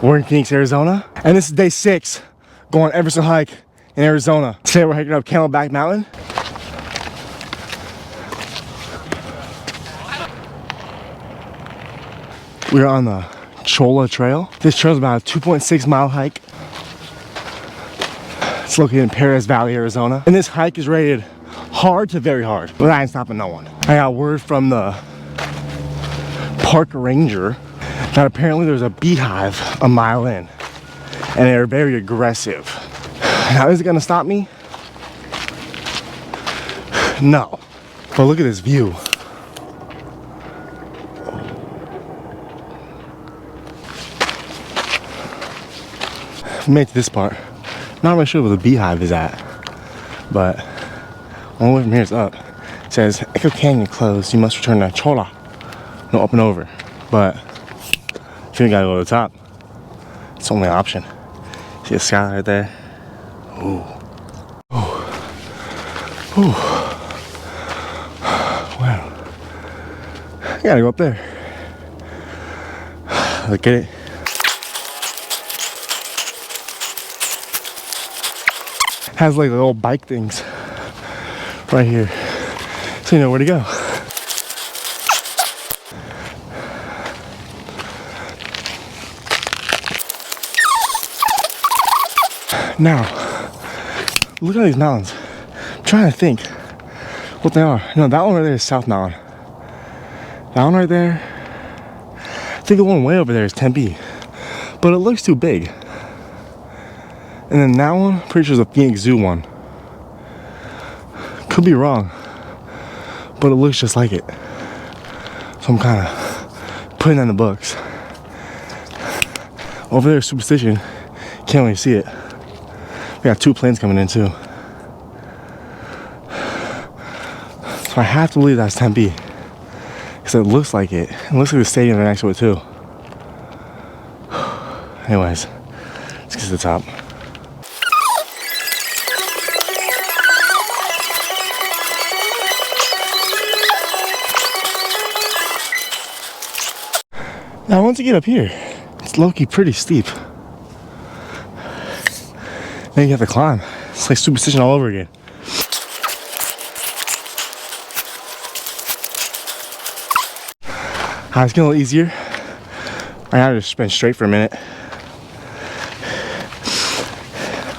We're in Phoenix, Arizona, and this is day 6 going Everest hike in Arizona. Today we're hiking up Camelback Mountain. We're on the Cholla Trail. This trail is about a 2.6 mile hike. It's located in Perez Valley, Arizona. And this hike is rated hard to very hard, but I ain't stopping no one. I got word from the park ranger that apparently there's a beehive a mile in, and they're very aggressive. Now, is it gonna stop me? No. But look at this view. We made it to this part. Not really sure where the beehive is at, but only way from here is up. It says Echo Canyon closed. You must return to Cholla. No, up and over. But if you gotta go to the top, it's the only option. See the sky right there? Ooh. Ooh. Ooh. Wow. I gotta go up there. Look at it. Has like little bike things right here, so you know where to go. Now, look at these mountains. I'm trying to think what they are. No, that one right there is South Mountain. That one right there, I think the one way over there is Tempe, but it looks too big. And then that one, pretty sure is the Phoenix Zoo one. Could be wrong, but it looks just like it. So I'm kind of putting it in the books. Over there, Superstition. Can't really see it. We got 2 planes coming in too. So I have to believe that's Tempe, because it looks like it. It looks like the stadium right next to it too. Anyways, let's get to the top. Now once you get up here, it's low-key pretty steep. Then you have to climb. It's like Superstition all over again. It's getting a little easier. I gotta just spin straight for a minute.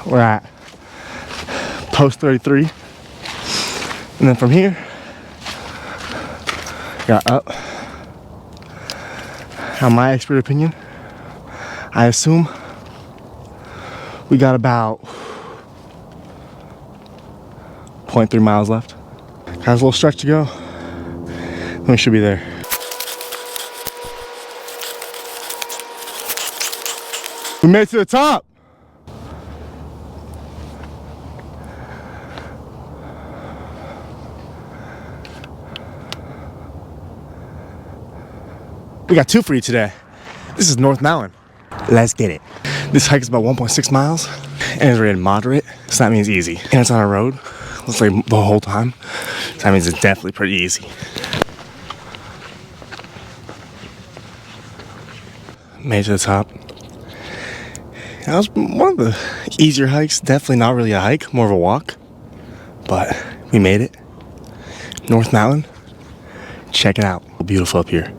We're at post 33. And then from here, got up. Now, my expert opinion, I assume we got about 0.3 miles left. Got a little stretch to go. Then we should be there. We made it to the top. We got 2 for you today. This is North Mountain. Let's get it. This hike is about 1.6 miles and it's rated moderate, so that means easy. And it's on a road, looks like the whole time. So that means it's definitely pretty easy. Made it to the top. That was one of the easier hikes. Definitely not really a hike, more of a walk. But we made it. North Mountain. Check it out. Beautiful up here.